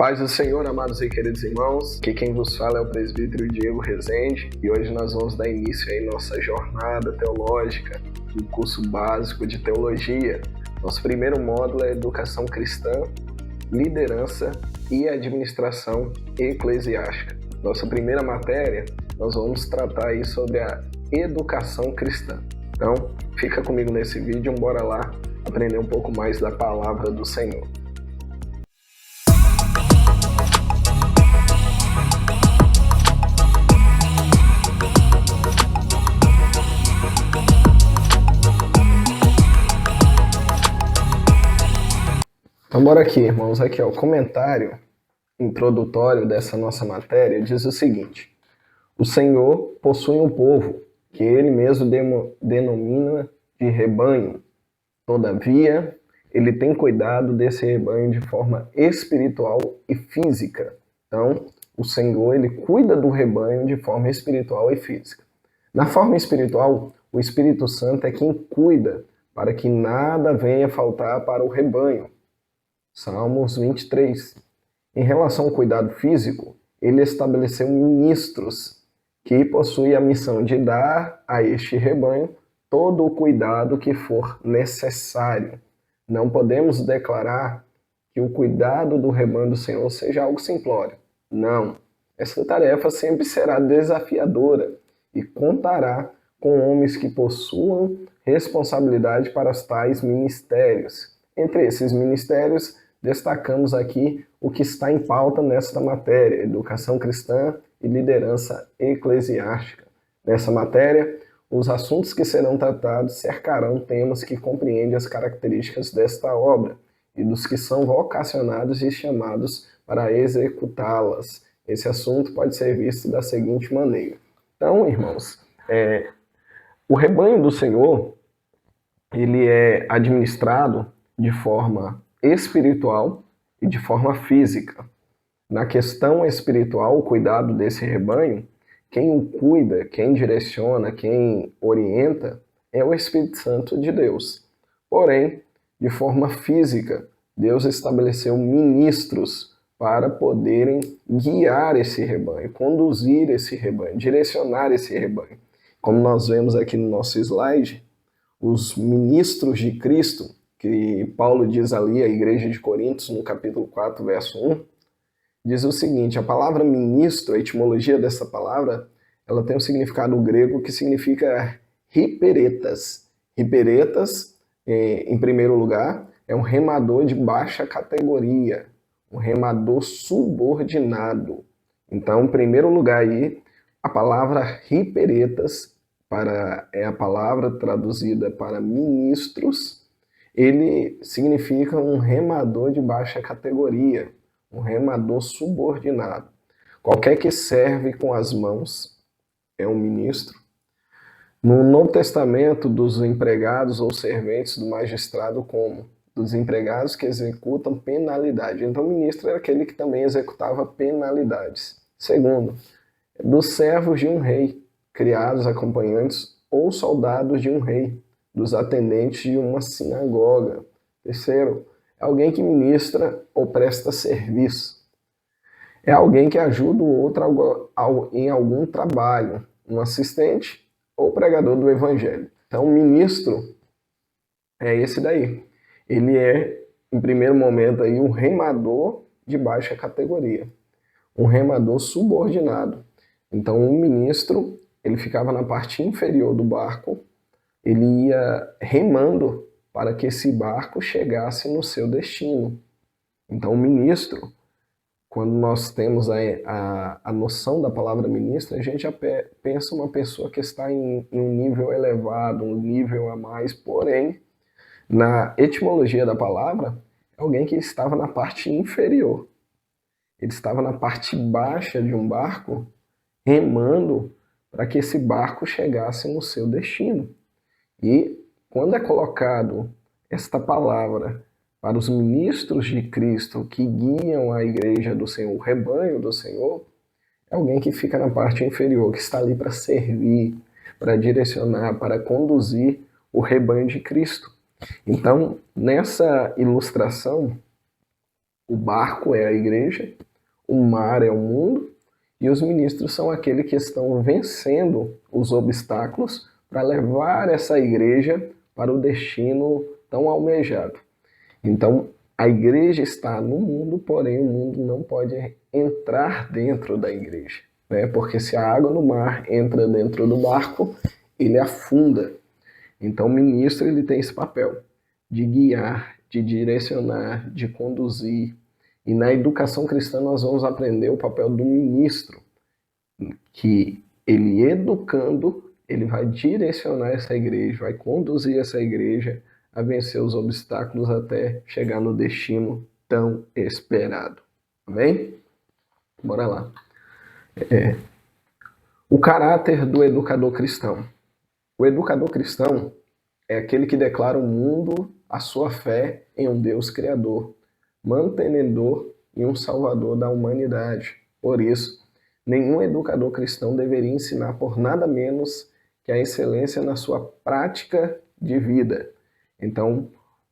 Paz do Senhor, amados e queridos irmãos, aqui quem vos fala é o presbítero Diego Rezende e hoje nós vamos dar início à nossa jornada teológica no curso básico de teologia. Nosso primeiro módulo é Educação Cristã, Liderança e Administração Eclesiástica. Nossa primeira matéria, nós vamos tratar aí sobre a educação cristã. Então, fica comigo nesse vídeo, bora lá aprender um pouco mais da palavra do Senhor. Então, bora aqui, irmãos. Aqui, ó, o comentário introdutório dessa nossa matéria diz o seguinte: o Senhor possui um povo que ele mesmo denomina de rebanho. Todavia, ele tem cuidado desse rebanho de forma espiritual e física. Então, o Senhor, ele cuida do rebanho de forma espiritual e física. Na forma espiritual, o Espírito Santo é quem cuida para que nada venha faltar para o rebanho. Salmos 23. Em relação ao cuidado físico, ele estabeleceu ministros que possuem a missão de dar a este rebanho todo o cuidado que for necessário. Não podemos declarar que o cuidado do rebanho do Senhor seja algo simplório. Não. Essa tarefa sempre será desafiadora e contará com homens que possuam responsabilidade para os tais ministérios. Entre esses ministérios, destacamos aqui o que está em pauta nesta matéria, Educação Cristã e Liderança Eclesiástica. Nessa matéria, os assuntos que serão tratados cercarão temas que compreendem as características desta obra e dos que são vocacionados e chamados para executá-las. Esse assunto pode ser visto da seguinte maneira. Então, irmãos, o rebanho do Senhor, ele é administrado de forma espiritual e de forma física. Na questão espiritual, o cuidado desse rebanho, quem o cuida, quem direciona, quem orienta é o Espírito Santo de Deus. Porém, de forma física, Deus estabeleceu ministros para poderem guiar esse rebanho, conduzir esse rebanho, direcionar esse rebanho. Como nós vemos aqui no nosso slide, os ministros de Cristo, que Paulo diz ali à igreja de Coríntios, no capítulo 4, verso 1, diz o seguinte: a palavra ministro, a etimologia dessa palavra, ela tem um significado grego que significa hiperetas. Hiperetas, em primeiro lugar, é um remador de baixa categoria, um remador subordinado. Então, em primeiro lugar aí, a palavra hiperetas é a palavra traduzida para ministros. Ele significa um remador de baixa categoria, um remador subordinado. Qualquer que serve com as mãos é um ministro. No Novo Testamento, dos empregados ou serventes do magistrado, como dos empregados que executam penalidade. Então, o ministro era aquele que também executava penalidades. Segundo, dos servos de um rei, criados, acompanhantes ou soldados de um rei, dos atendentes de uma sinagoga. Terceiro, é alguém que ministra ou presta serviço. É alguém que ajuda o outro em algum trabalho, um assistente ou pregador do evangelho. Então, o ministro é esse daí. Ele é, em primeiro momento, aí, um remador de baixa categoria, um remador subordinado. Então, o ministro, ele ficava na parte inferior do barco, ele ia remando para que esse barco chegasse no seu destino. Então, o ministro, quando nós temos a noção da palavra ministro, a gente já pensa uma pessoa que está em um nível elevado, um nível a mais, porém, na etimologia da palavra, é alguém que estava na parte inferior. Ele estava na parte baixa de um barco, remando para que esse barco chegasse no seu destino. E quando é colocado esta palavra para os ministros de Cristo que guiam a igreja do Senhor, o rebanho do Senhor, é alguém que fica na parte inferior, que está ali para servir, para direcionar, para conduzir o rebanho de Cristo. Então, nessa ilustração, O barco é a igreja, o mar é o mundo, e os ministros são aqueles que estão vencendo os obstáculos para levar essa igreja para o destino tão almejado. Então, a igreja está no mundo, porém o mundo não pode entrar dentro da igreja, né? Porque se a água no mar entra dentro do barco, ele afunda. Então, o ministro ele tem esse papel de guiar, de direcionar, de conduzir. E na educação cristã nós vamos aprender o papel do ministro, que ele educando, ele vai direcionar essa igreja, vai conduzir essa igreja a vencer os obstáculos até chegar no destino tão esperado. Amém? Bora lá. O caráter do educador cristão. O educador cristão é aquele que declara ao mundo a sua fé em um Deus criador, mantenedor e um salvador da humanidade. Por isso, nenhum educador cristão deveria ensinar por nada menos que a excelência na sua prática de vida. Então,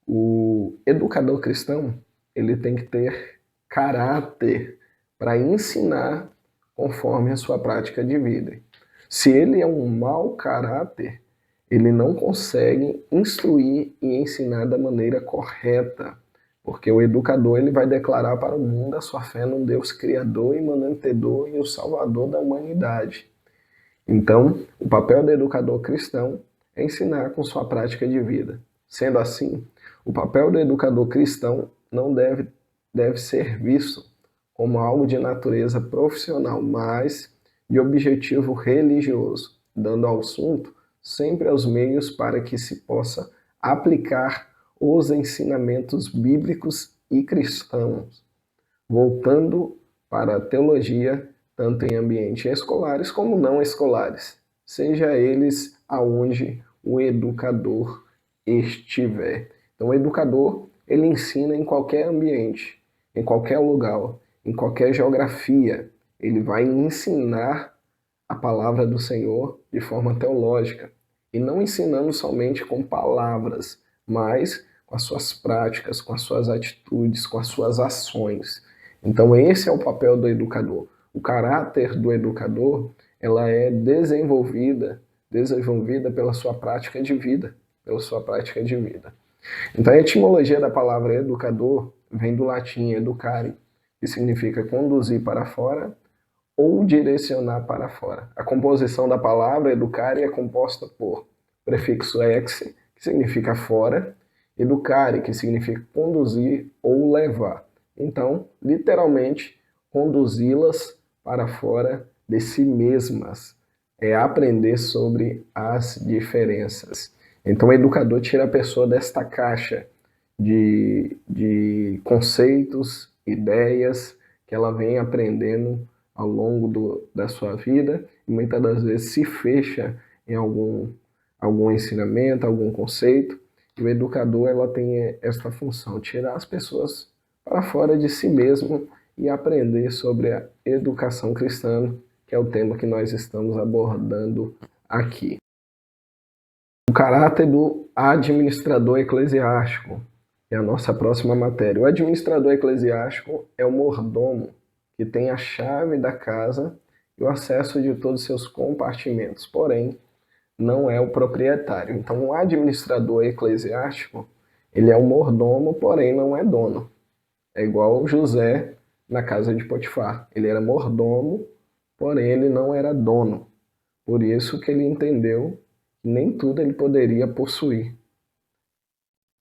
o educador cristão, ele tem que ter caráter para ensinar conforme a sua prática de vida. Se ele é um mau caráter, ele não consegue instruir e ensinar da maneira correta, porque o educador ele vai declarar para o mundo a sua fé num Deus criador e mantenedor e o salvador da humanidade. Então, o papel do educador cristão é ensinar com sua prática de vida. Sendo assim, o papel do educador cristão não deve ser visto como algo de natureza profissional, mas de objetivo religioso, dando ao assunto sempre os meios para que se possa aplicar os ensinamentos bíblicos e cristãos, voltando para a teologia, tanto em ambientes escolares como não escolares, seja eles aonde o educador estiver. Então, o educador, ele ensina em qualquer ambiente, em qualquer lugar, em qualquer geografia. Ele vai ensinar a palavra do Senhor de forma teológica, e não ensinando somente com palavras, mas com as suas práticas, com as suas atitudes, com as suas ações. Então esse é o papel do educador. O caráter do educador, ela é desenvolvida pela sua prática de vida, Então a etimologia da palavra educador vem do latim educare, que significa conduzir para fora ou direcionar para fora. A composição da palavra educare é composta por prefixo ex, que significa fora, educare, que significa conduzir ou levar. Então, literalmente, conduzi-las para fora de si mesmas. É aprender sobre as diferenças. Então, o educador tira a pessoa desta caixa de conceitos, ideias que ela vem aprendendo ao longo da sua vida e muitas das vezes se fecha em algum ensinamento, algum conceito. E o educador ela tem esta função, tirar as pessoas para fora de si mesmo e aprender sobre a educação cristã, que é o tema que nós estamos abordando aqui. O caráter do administrador eclesiástico é a nossa próxima matéria. O administrador eclesiástico é o mordomo que tem a chave da casa e o acesso de todos os seus compartimentos, porém, não é o proprietário. Então, o administrador eclesiástico, ele é o mordomo, porém não é dono. É igual José na casa de Potifar. Ele era mordomo, porém ele não era dono. Por isso que ele entendeu que nem tudo ele poderia possuir.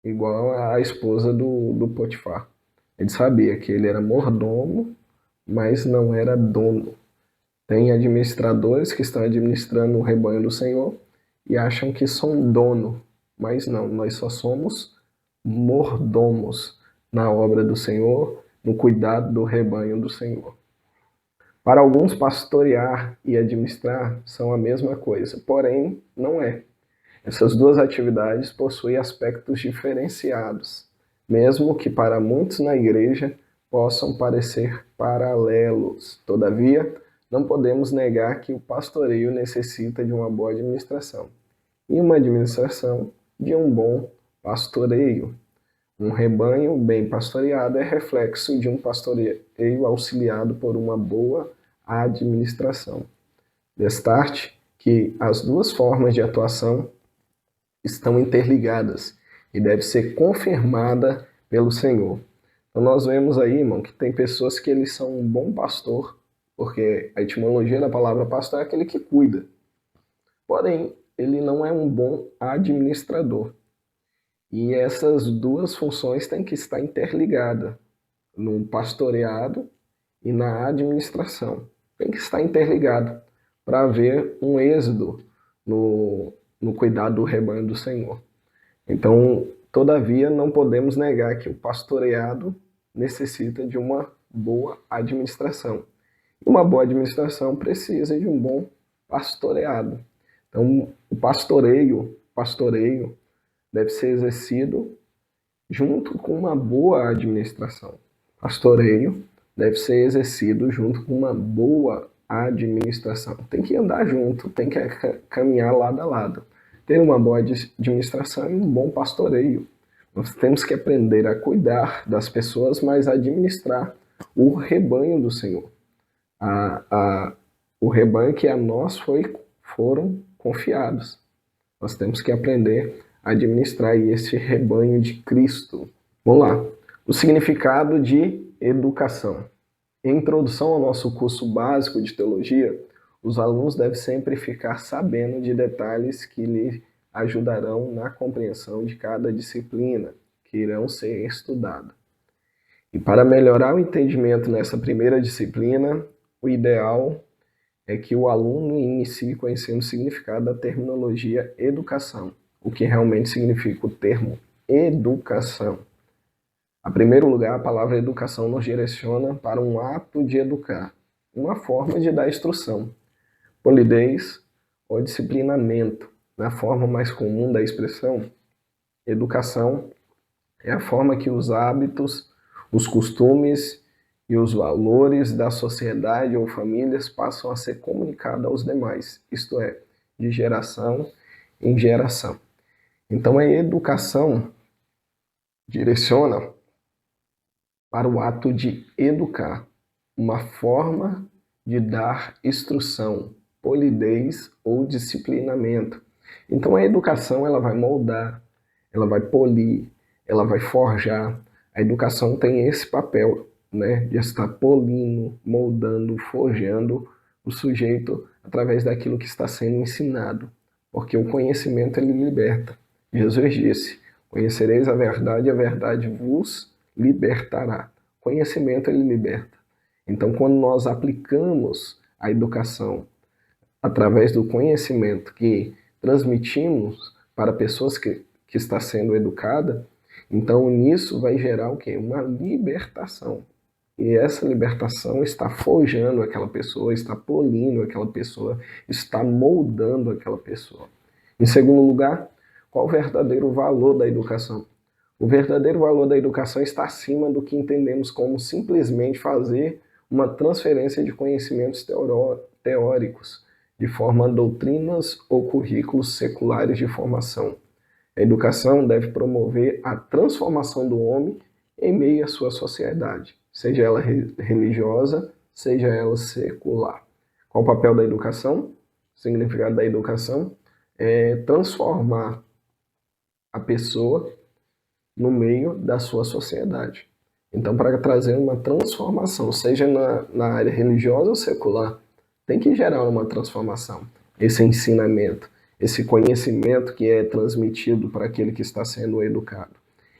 Igual a esposa do Potifar. Ele sabia que ele era mordomo, mas não era dono. Tem administradores que estão administrando o rebanho do Senhor e acham que são dono, mas não, nós só somos mordomos na obra do Senhor, no cuidado do rebanho do Senhor. Para alguns, pastorear e administrar são a mesma coisa, porém não é. Essas duas atividades possuem aspectos diferenciados, mesmo que para muitos na igreja possam parecer paralelos. Todavia, não podemos negar que o pastoreio necessita de uma boa administração e uma administração de um bom pastoreio. Um rebanho bem pastoreado é reflexo de um pastoreio auxiliado por uma boa administração. Destarte que as duas formas de atuação estão interligadas e deve ser confirmada pelo Senhor. Então nós vemos aí, irmão, que tem pessoas que eles são um bom pastor, porque a etimologia da palavra pastor é aquele que cuida. Porém, ele não é um bom administrador. E essas duas funções têm que estar interligadas no pastoreado e na administração. Tem que estar interligado para haver um êxodo no cuidado do rebanho do Senhor. Então, todavia, não podemos negar que o pastoreado necessita de uma boa administração. E uma boa administração precisa de um bom pastoreado. Então, o pastoreio deve ser exercido junto com uma boa administração. Pastoreio deve ser exercido junto com uma boa administração. Tem que andar junto, tem que caminhar lado a lado. Ter uma boa administração e um bom pastoreio. Nós temos que aprender a cuidar das pessoas, mas administrar o rebanho do Senhor. O rebanho que a nós foram confiados. Nós temos que aprender a administrar esse rebanho de Cristo. Vamos lá. O significado de educação. Em introdução ao nosso curso básico de teologia, os alunos devem sempre ficar sabendo de detalhes que lhe ajudarão na compreensão de cada disciplina que irão ser estudadas. E para melhorar o entendimento nessa primeira disciplina, o ideal é que o aluno inicie conhecendo o significado da terminologia educação, o que realmente significa o termo educação. Em primeiro lugar, a palavra educação nos direciona para um ato de educar, uma forma de dar instrução, polidez ou disciplinamento. Na forma mais comum da expressão, educação é a forma que os hábitos, os costumes e os valores da sociedade ou famílias passam a ser comunicados aos demais, isto é, de geração em geração. Então a educação direciona para o ato de educar, uma forma de dar instrução, polidez ou disciplinamento. Então a educação ela vai moldar, ela vai polir, ela vai forjar. A educação tem esse papel, né, de estar polindo, moldando, forjando o sujeito através daquilo que está sendo ensinado, porque o conhecimento ele liberta. Jesus disse: conhecereis a verdade vos libertará. Conhecimento ele liberta. Então, quando nós aplicamos a educação através do conhecimento que transmitimos para pessoas que está sendo educada, então nisso vai gerar o quê? Uma libertação. E essa libertação está forjando aquela pessoa, está polindo aquela pessoa, está moldando aquela pessoa. Em segundo lugar, qual o verdadeiro valor da educação? O verdadeiro valor da educação está acima do que entendemos como simplesmente fazer uma transferência de conhecimentos teóricos, de forma a doutrinas ou currículos seculares de formação. A educação deve promover a transformação do homem em meio à sua sociedade, seja ela religiosa, seja ela secular. Qual o papel da educação? O significado da educação é transformar a pessoa no meio da sua sociedade. Então, para trazer uma transformação, seja na área religiosa ou secular, tem que gerar uma transformação. Esse ensinamento, esse conhecimento que é transmitido para aquele que está sendo educado.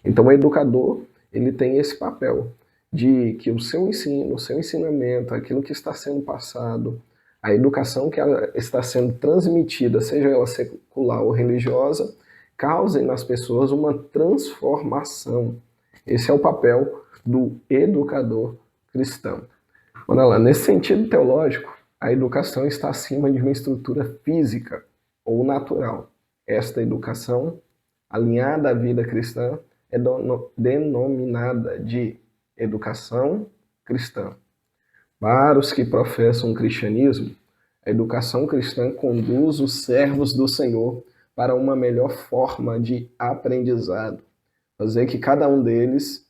Então, o educador, ele tem esse papel de que o seu ensino, o seu ensinamento, aquilo que está sendo passado, a educação que está sendo transmitida, seja ela secular ou religiosa, causem nas pessoas uma transformação. Esse é o papel do educador cristão. Olha lá, nesse sentido teológico, a educação está acima de uma estrutura física ou natural. Esta educação, alinhada à vida cristã, é denominada de educação cristã. Para os que professam o cristianismo, a educação cristã conduz os servos do Senhor para uma melhor forma de aprendizado, fazer que cada um deles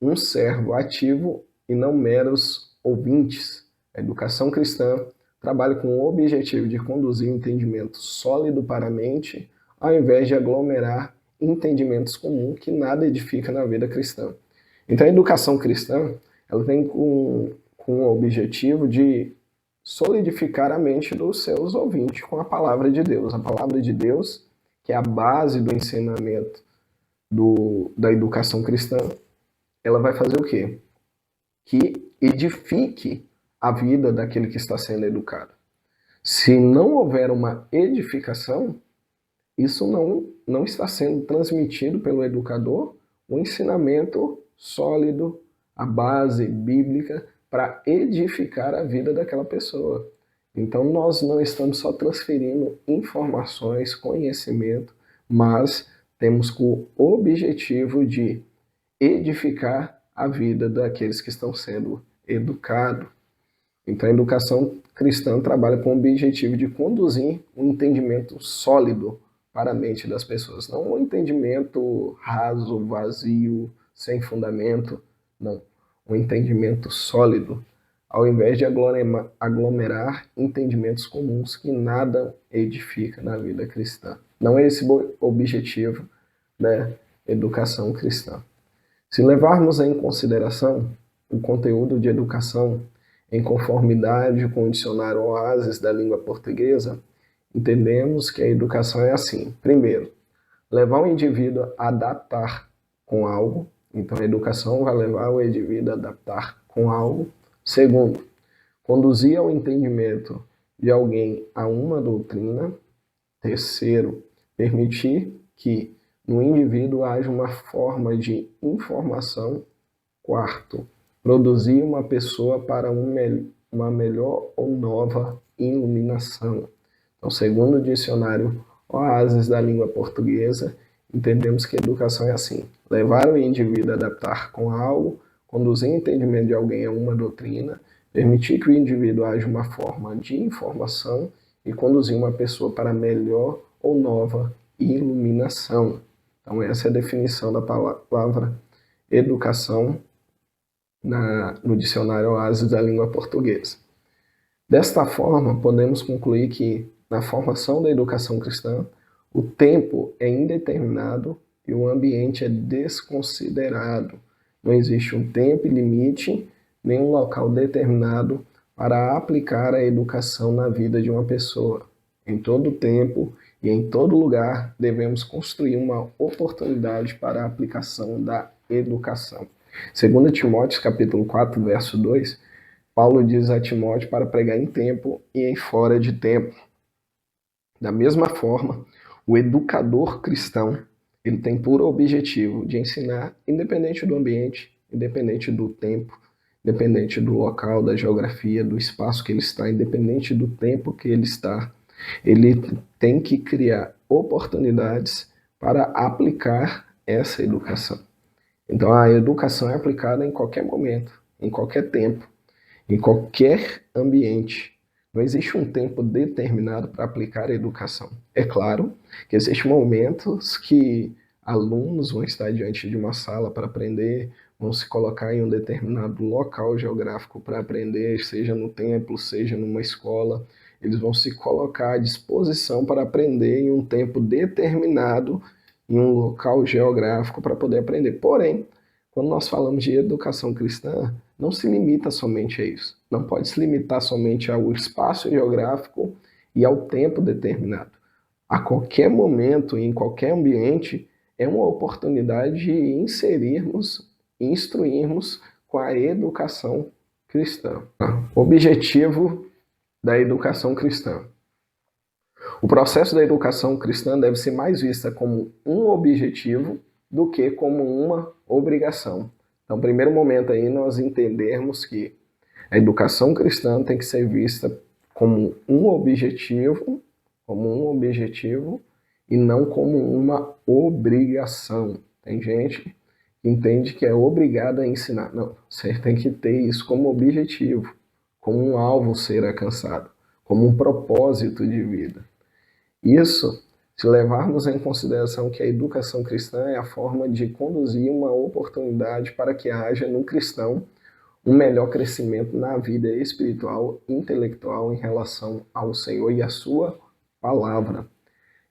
um servo ativo e não meros ouvintes. A educação cristã trabalha com o objetivo de conduzir um entendimento sólido para a mente, ao invés de aglomerar entendimentos comuns que nada edifica na vida cristã. Então, a educação cristã ela tem com o objetivo de solidificar a mente dos seus ouvintes com a palavra de Deus. A palavra de Deus, que é a base do ensinamento da educação cristã, ela vai fazer o quê? Que edifique a vida daquele que está sendo educado. Se não houver uma edificação, isso não está sendo transmitido pelo educador o ensinamento sólido, a base bíblica para edificar a vida daquela pessoa. Então nós não estamos só transferindo informações, conhecimento, mas temos o objetivo de edificar a vida daqueles que estão sendo educados. Então a educação cristã trabalha com o objetivo de conduzir um entendimento sólido para a mente das pessoas, não um entendimento raso, vazio, sem fundamento, não, um entendimento sólido, ao invés de aglomerar entendimentos comuns que nada edifica na vida cristã. Não é esse o objetivo da educação cristã. Se levarmos em consideração o conteúdo de educação em conformidade com o dicionário Oasis da língua portuguesa, entendemos que a educação é assim. Primeiro, levar o indivíduo a adaptar com algo. Então, a educação vai levar o indivíduo a adaptar com algo. Segundo, conduzir ao entendimento de alguém a uma doutrina. Terceiro, permitir que no indivíduo haja uma forma de informação. Quarto, produzir uma pessoa para uma melhor ou nova iluminação. Então, segundo o dicionário Oasis da língua portuguesa, entendemos que educação é assim: levar o indivíduo a adaptar com algo, conduzir o entendimento de alguém a uma doutrina, permitir que o indivíduo haja uma forma de informação e conduzir uma pessoa para melhor ou nova iluminação. Então, essa é a definição da palavra educação no dicionário Oasis da língua portuguesa. Desta forma, podemos concluir que, na formação da educação cristã, o tempo é indeterminado e o ambiente é desconsiderado. Não existe um tempo limite, nem um local determinado para aplicar a educação na vida de uma pessoa. Em todo tempo e em todo lugar, devemos construir uma oportunidade para a aplicação da educação. Segundo Timóteo, capítulo 4, verso 2, Paulo diz a Timóteo para pregar em tempo e em fora de tempo. Da mesma forma, o educador cristão, ele tem por objetivo de ensinar, independente do ambiente, independente do tempo, independente do local, da geografia, do espaço que ele está, independente do tempo que ele está. Ele tem que criar oportunidades para aplicar essa educação. Então, a educação é aplicada em qualquer momento, em qualquer tempo, em qualquer ambiente. Não existe um tempo determinado para aplicar a educação. É claro que existem momentos que alunos vão estar diante de uma sala para aprender, vão se colocar em um determinado local geográfico para aprender, seja no templo, seja numa escola. Eles vão se colocar à disposição para aprender em um tempo determinado, em um local geográfico para poder aprender. Porém, quando nós falamos de educação cristã, não se limita somente a isso. Não pode se limitar somente ao espaço geográfico e ao tempo determinado. A qualquer momento e em qualquer ambiente é uma oportunidade de inserirmos, instruirmos com a educação cristã. Objetivo da educação cristã. O processo da educação cristã deve ser mais vista como um objetivo do que como uma obrigação. Então, primeiro momento aí, nós entendermos que a educação cristã tem que ser vista como um objetivo e não como uma obrigação. Tem gente que entende que é obrigado a ensinar. Não, você tem que ter isso como objetivo, como um alvo ser alcançado, como um propósito de vida. Isso Se levarmos em consideração que a educação cristã é a forma de conduzir uma oportunidade para que haja no cristão um melhor crescimento na vida espiritual e intelectual em relação ao Senhor e à sua palavra.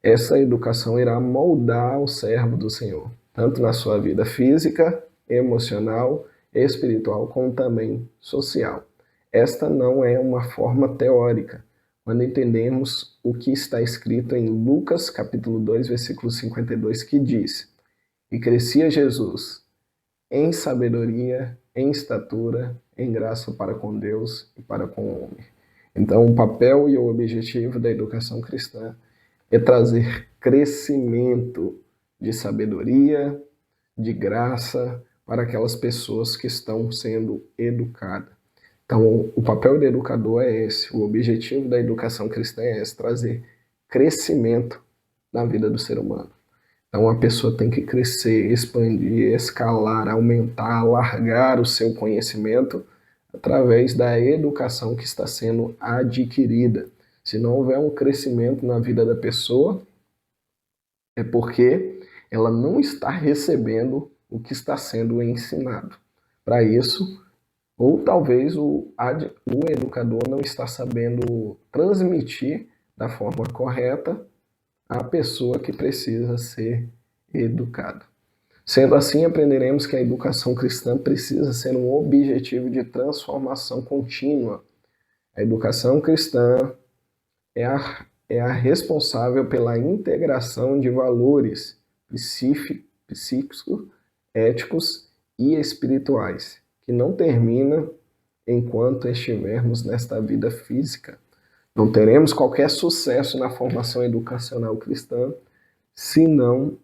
Essa educação irá moldar o servo do Senhor, tanto na sua vida física, emocional, espiritual, como também social. Esta não é uma forma teórica, quando entendemos o que está escrito em Lucas capítulo 2, versículo 52, que diz: E crescia Jesus em sabedoria, em estatura, em graça para com Deus e para com o homem. Então, o papel e o objetivo da educação cristã é trazer crescimento de sabedoria, de graça para aquelas pessoas que estão sendo educadas. Então, o papel do educador é esse, o objetivo da educação cristã é esse, trazer crescimento na vida do ser humano. Então, a pessoa tem que crescer, expandir, escalar, aumentar, alargar o seu conhecimento através da educação que está sendo adquirida. Se não houver um crescimento na vida da pessoa, é porque ela não está recebendo o que está sendo ensinado. Para isso, ou talvez o educador não está sabendo transmitir da forma correta à pessoa que precisa ser educada. Sendo assim, aprenderemos que a educação cristã precisa ser um objetivo de transformação contínua. A educação cristã é a responsável pela integração de valores psíquicos, éticos e espirituais, que não termina enquanto estivermos nesta vida física. Não teremos qualquer sucesso na formação educacional cristã se não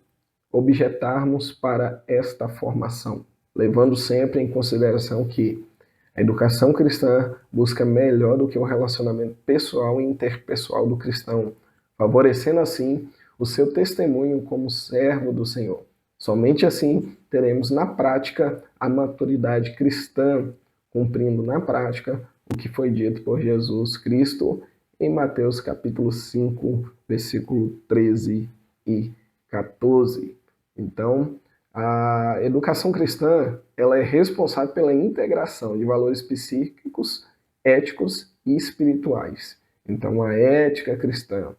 objetarmos para esta formação, levando sempre em consideração que a educação cristã busca melhor do que o relacionamento pessoal e interpessoal do cristão, favorecendo assim o seu testemunho como servo do Senhor. Somente assim teremos na prática a maturidade cristã, cumprindo na prática o que foi dito por Jesus Cristo em Mateus capítulo 5, versículo 13 e 14. Então, a educação cristã ela é responsável pela integração de valores psíquicos, éticos e espirituais. Então, a ética cristã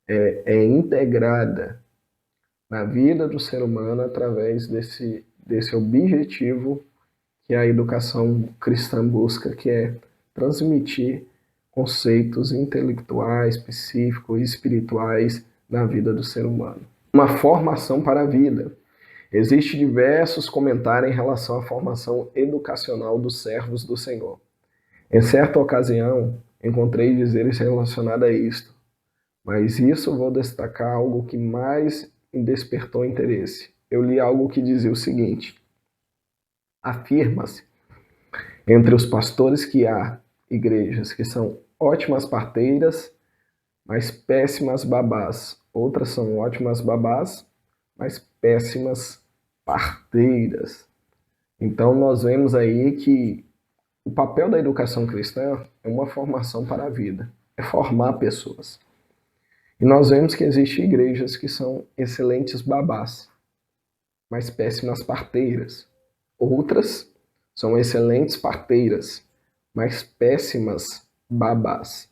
é integrada na vida do ser humano através desse objetivo que a educação cristã busca, que é transmitir conceitos intelectuais, psíquicos e espirituais na vida do ser humano. Uma formação para a vida. Existem diversos comentários em relação à formação educacional dos servos do Senhor. Em certa ocasião, encontrei dizeres relacionados a isto, mas isso vou destacar algo que mais me despertou interesse. Eu li algo que dizia o seguinte: afirma-se entre os pastores que há igrejas que são ótimas parteiras, mas péssimas babás. Outras são ótimas babás, mas péssimas parteiras. Então nós vemos aí que o papel da educação cristã é uma formação para a vida, é formar pessoas. E nós vemos que existem igrejas que são excelentes babás, mas péssimas parteiras. Outras são excelentes parteiras, mas péssimas babás.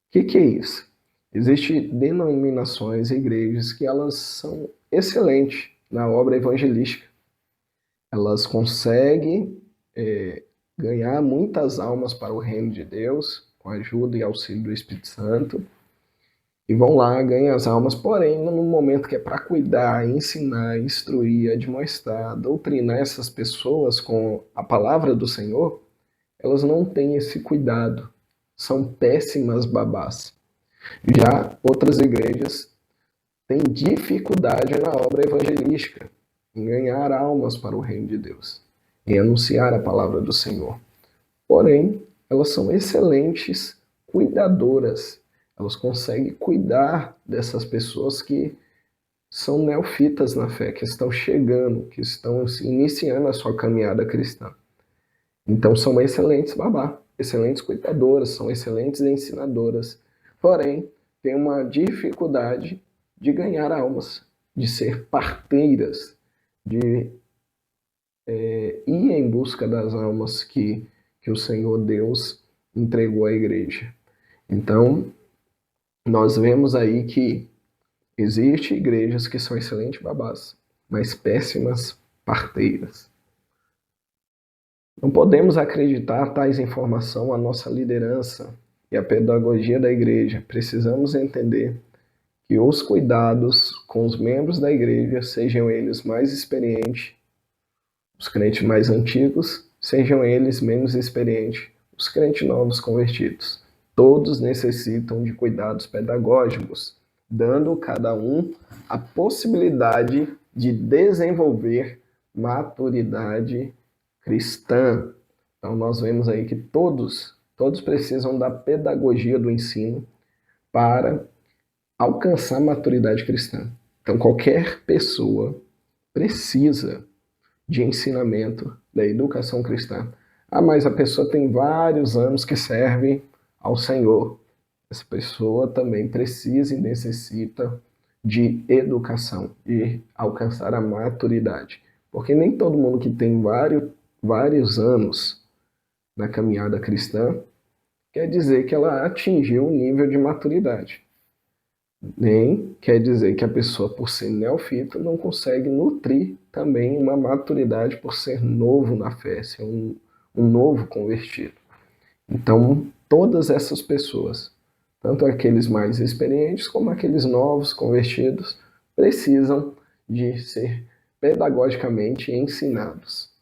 O que é isso? Existem denominações e igrejas que elas são excelentes na obra evangelística. Elas conseguem ganhar muitas almas para o reino de Deus, com a ajuda e auxílio do Espírito Santo, e vão lá, ganham as almas, porém, no momento que é para cuidar, ensinar, instruir, admoestar, doutrinar essas pessoas com a palavra do Senhor, elas não têm esse cuidado, são péssimas babás. Já outras igrejas têm dificuldade na obra evangelística, em ganhar almas para o reino de Deus, em anunciar a palavra do Senhor. Porém, elas são excelentes cuidadoras, elas conseguem cuidar dessas pessoas que são neofitas na fé, que estão chegando, que estão iniciando a sua caminhada cristã. Então são excelentes babá, excelentes cuidadoras, são excelentes ensinadoras, porém tem uma dificuldade de ganhar almas, de ser parteiras, de ir em busca das almas que o Senhor Deus entregou à igreja. Então, nós vemos aí que existem igrejas que são excelentes babás, mas péssimas parteiras. Não podemos acreditar tais informações à nossa liderança e à pedagogia da igreja. Precisamos entender que os cuidados com os membros da igreja, sejam eles mais experientes, os crentes mais antigos, sejam eles menos experientes, os crentes novos convertidos. Todos necessitam de cuidados pedagógicos, dando cada um a possibilidade de desenvolver maturidade cristã. Então nós vemos aí que todos precisam da pedagogia do ensino para alcançar maturidade cristã. Então qualquer pessoa precisa de ensinamento da educação cristã. Ah, mas a pessoa tem vários anos que serve ao Senhor. Essa pessoa também precisa e necessita de educação e alcançar a maturidade. Porque nem todo mundo que tem vários anos na caminhada cristã quer dizer que ela atingiu o nível de maturidade. Nem quer dizer que a pessoa, por ser neófito, não consegue nutrir também uma maturidade por ser novo na fé, ser um novo convertido. Então, todas essas pessoas, tanto aqueles mais experientes como aqueles novos convertidos, precisam de ser pedagogicamente ensinados.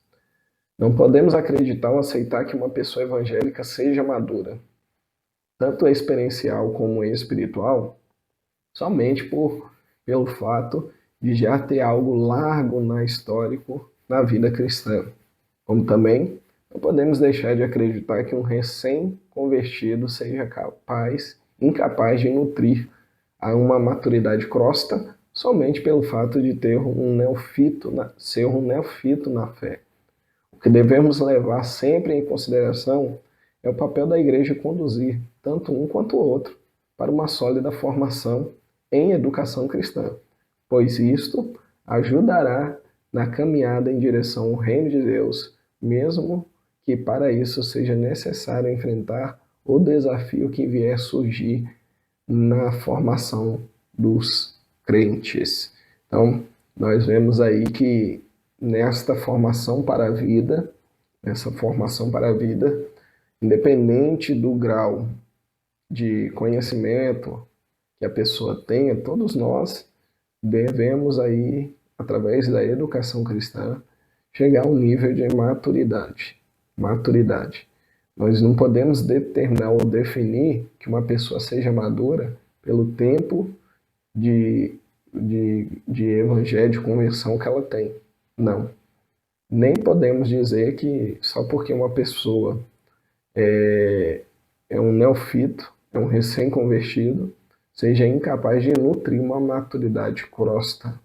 Não podemos acreditar ou aceitar que uma pessoa evangélica seja madura, tanto experiencial como espiritual, somente pelo fato de já ter algo largo histórico na vida cristã. Como também não podemos deixar de acreditar que um recém-convertido seja incapaz de nutrir a uma maturidade crosta somente pelo fato de ter ser um neófito na fé. O que devemos levar sempre em consideração é o papel da igreja conduzir tanto um quanto o outro para uma sólida formação em educação cristã, pois isto ajudará na caminhada em direção ao reino de Deus, mesmo que para isso seja necessário enfrentar o desafio que vier surgir na formação dos crentes. Então, nós vemos aí que nessa formação para a vida, independente do grau de conhecimento que a pessoa tenha, todos nós devemos aí, através da educação cristã, chegar a um nível de maturidade. Nós não podemos determinar ou definir que uma pessoa seja madura pelo tempo de evangelho, de conversão que ela tem. Não. Nem podemos dizer que só porque uma pessoa é um neófito, é um recém-convertido, seja incapaz de nutrir uma maturidade crosta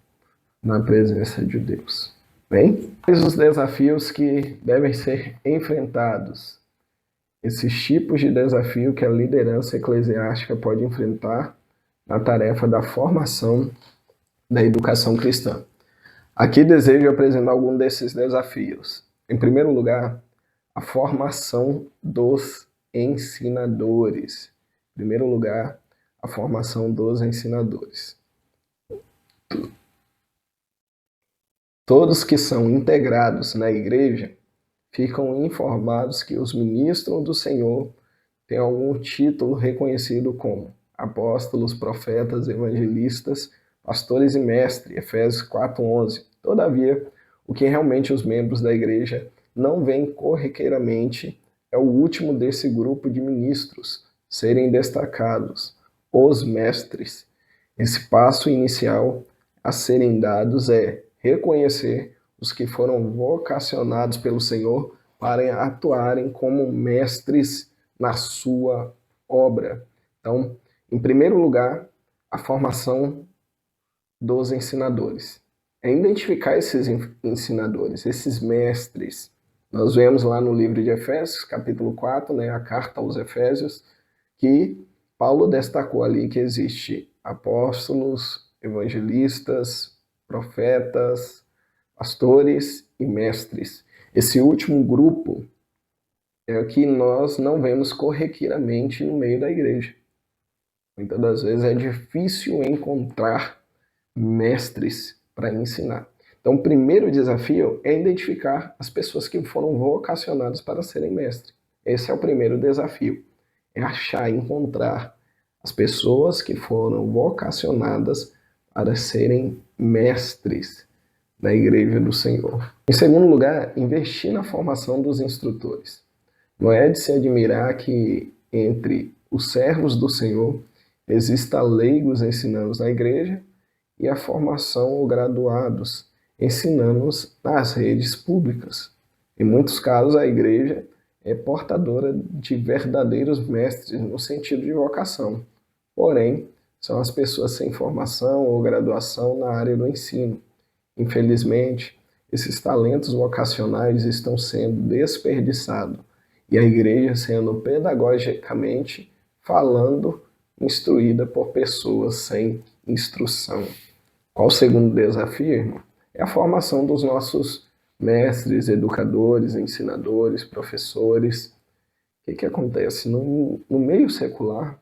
na presença de Deus. Bem, quais os desafios que devem ser enfrentados? Esses tipos de desafio que a liderança eclesiástica pode enfrentar na tarefa da formação da educação cristã. Aqui desejo apresentar algum desses desafios. Em primeiro lugar, a formação dos ensinadores. Em primeiro lugar, a formação dos ensinadores. Todos que são integrados na igreja ficam informados que os ministros do Senhor têm algum título reconhecido como apóstolos, profetas, evangelistas, pastores e mestres, Efésios 4:11. Todavia, o que realmente os membros da igreja não veem corriqueiramente é o último desse grupo de ministros serem destacados, os mestres. Esse passo inicial a serem dados é reconhecer os que foram vocacionados pelo Senhor para atuarem como mestres na sua obra. Então, em primeiro lugar, a formação dos ensinadores. É identificar esses ensinadores, esses mestres. Nós vemos lá no livro de Efésios, capítulo 4, a carta aos Efésios, que Paulo destacou ali que existe apóstolos, evangelistas, profetas, pastores e mestres. Esse último grupo é o que nós não vemos corriqueiramente no meio da igreja. Muitas das vezes é difícil encontrar mestres para ensinar. Então, o primeiro desafio é identificar as pessoas que foram vocacionadas para serem mestres. Esse é o primeiro desafio. É achar, encontrar as pessoas que foram vocacionadas para serem mestres na igreja do Senhor. Em segundo lugar, investir na formação dos instrutores. Não é de se admirar que entre os servos do Senhor exista leigos ensinando na igreja e a formação ou graduados ensinando nas redes públicas. Em muitos casos, a igreja é portadora de verdadeiros mestres no sentido de vocação. Porém, são as pessoas sem formação ou graduação na área do ensino. Infelizmente, esses talentos vocacionais estão sendo desperdiçados e a igreja sendo pedagogicamente falando, instruída por pessoas sem instrução. Qual o segundo desafio, irmão? É a formação dos nossos mestres, educadores, ensinadores, professores. O que acontece? No meio secular,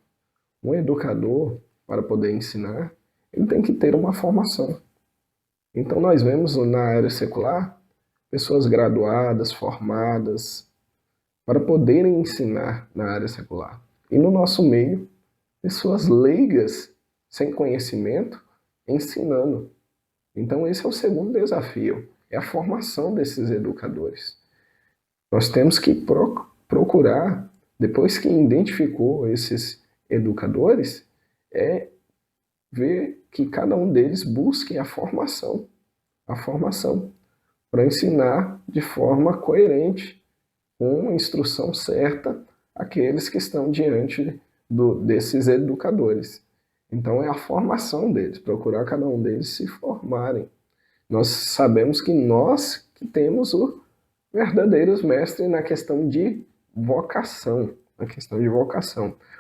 um educador, para poder ensinar, ele tem que ter uma formação. Então nós vemos na área secular pessoas graduadas, formadas, para poderem ensinar na área secular. E no nosso meio, pessoas leigas, sem conhecimento, ensinando. Então esse é o segundo desafio, é a formação desses educadores. Nós temos que procurar, depois que identificou esses educadores, ver que cada um deles busque a formação para ensinar de forma coerente, com uma instrução certa, aqueles que estão diante desses educadores. Então é a formação deles, procurar cada um deles se formarem. Nós sabemos que nós que temos os verdadeiros mestres na questão de vocação,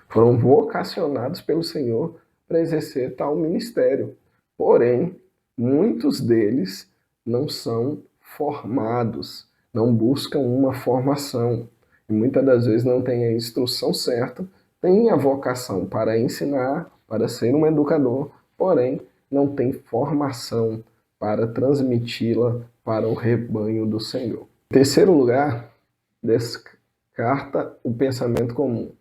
Foram vocacionados pelo Senhor para exercer tal ministério. Porém, muitos deles não são formados, não buscam uma formação. E muitas das vezes não têm a instrução certa, têm a vocação para ensinar, para ser um educador, porém não tem formação para transmiti-la para o rebanho do Senhor. Em terceiro lugar, descarta o pensamento comum.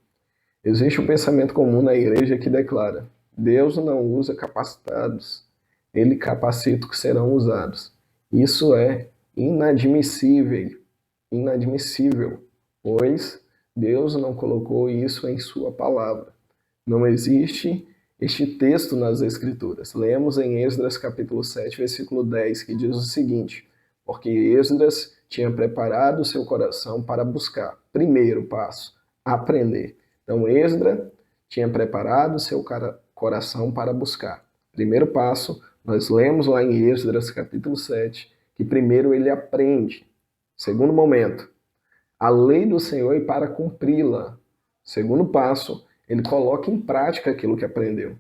Existe um pensamento comum na igreja que declara: Deus não usa capacitados, Ele capacita os que serão usados. Isso é inadmissível, pois Deus não colocou isso em sua palavra. Não existe este texto nas Escrituras. Lemos em Esdras capítulo 7, versículo 10, que diz o seguinte: porque Esdras tinha preparado seu coração para buscar. Primeiro passo, aprender. Então Esdras tinha preparado seu coração para buscar. Primeiro passo, nós lemos lá em Esdras capítulo 7, que primeiro ele aprende. Segundo momento, a lei do Senhor e para cumpri-la. Segundo passo, ele coloca em prática aquilo que aprendeu.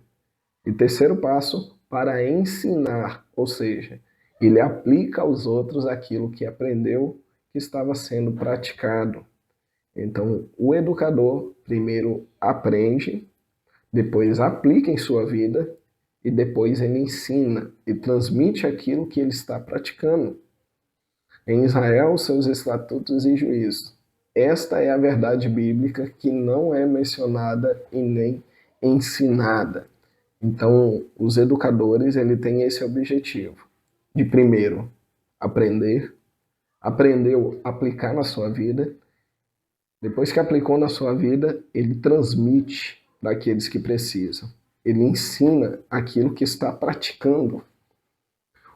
E terceiro passo, para ensinar, ou seja, ele aplica aos outros aquilo que aprendeu, que estava sendo praticado. Então, o educador primeiro aprende, depois aplica em sua vida e depois ele ensina e transmite aquilo que ele está praticando. Em Israel, seus estatutos e juízos. Esta é a verdade bíblica que não é mencionada e nem ensinada. Então, os educadores, ele tem esse objetivo de primeiro aprendeu a aplicar na sua vida. Depois que aplicou na sua vida, ele transmite para aqueles que precisam. Ele ensina aquilo que está praticando.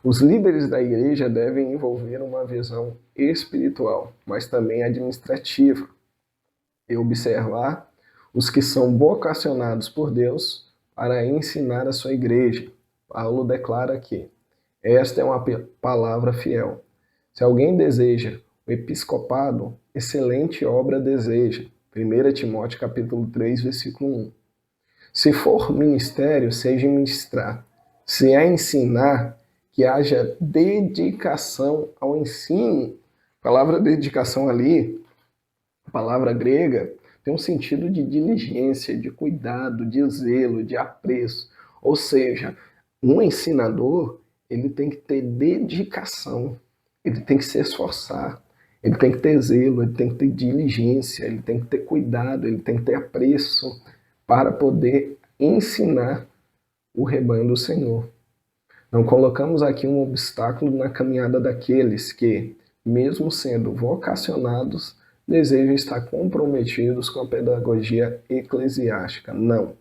Os líderes da igreja devem envolver uma visão espiritual, mas também administrativa, e observar os que são vocacionados por Deus para ensinar a sua igreja. Paulo declara que esta é uma palavra fiel. Se alguém deseja o episcopado, excelente obra deseja. 1 Timóteo capítulo 3, versículo 1. Se for ministério, seja ministrar. Se é ensinar, que haja dedicação ao ensino. A palavra dedicação ali, a palavra grega, tem um sentido de diligência, de cuidado, de zelo, de apreço. Ou seja, um ensinador, ele tem que ter dedicação, ele tem que se esforçar, ele tem que ter zelo, ele tem que ter diligência, ele tem que ter cuidado, ele tem que ter apreço para poder ensinar o rebanho do Senhor. Não colocamos aqui um obstáculo na caminhada daqueles que, mesmo sendo vocacionados, desejam estar comprometidos com a pedagogia eclesiástica. Não.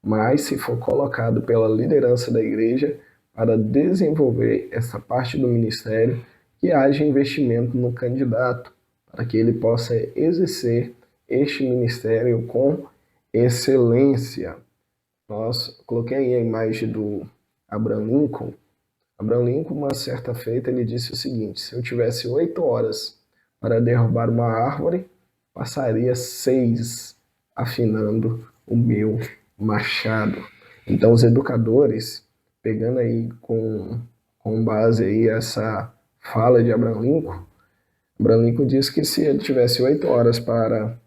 Mas, se for colocado pela liderança da igreja para desenvolver essa parte do ministério, que haja investimento no candidato, para que ele possa exercer este ministério com excelência. Coloquei aí a imagem do Abraham Lincoln. Abraham Lincoln, uma certa feita, ele disse o seguinte: se eu tivesse 8 horas para derrubar uma árvore, passaria 6 afinando o meu machado. Então, os educadores, pegando aí com base aí essa fala de Abraham Lincoln disse que se ele tivesse 8 horas para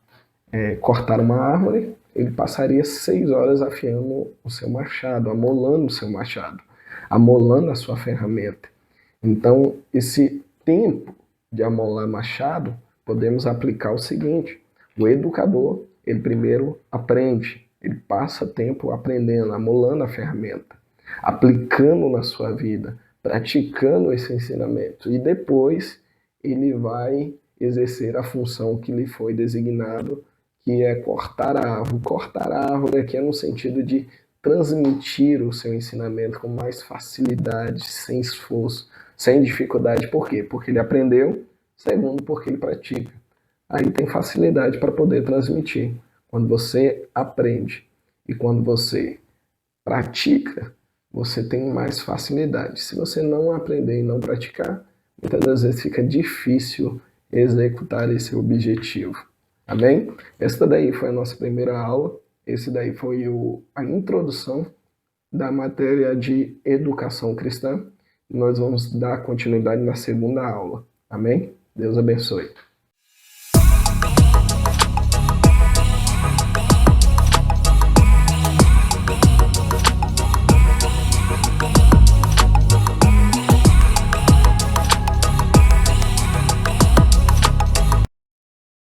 cortar uma árvore, ele passaria 6 horas afiando o seu machado, amolando o seu machado, amolando a sua ferramenta. Então, esse tempo de amolar machado, podemos aplicar o seguinte: o educador, ele primeiro aprende, ele passa tempo aprendendo, amolando a ferramenta, aplicando na sua vida, praticando esse ensinamento, e depois ele vai exercer a função que lhe foi designado, que é cortar a árvore. Cortar a árvore aqui é no sentido de transmitir o seu ensinamento com mais facilidade, sem esforço, sem dificuldade. Por quê? Porque ele aprendeu, segundo, porque ele pratica. Aí tem facilidade para poder transmitir. Quando você aprende e quando você pratica, você tem mais facilidade. Se você não aprender e não praticar, muitas das vezes fica difícil executar esse objetivo. Amém? Esta daí foi a nossa primeira aula. Esse daí foi a introdução da matéria de educação cristã. Nós vamos dar continuidade na segunda aula. Amém? Deus abençoe.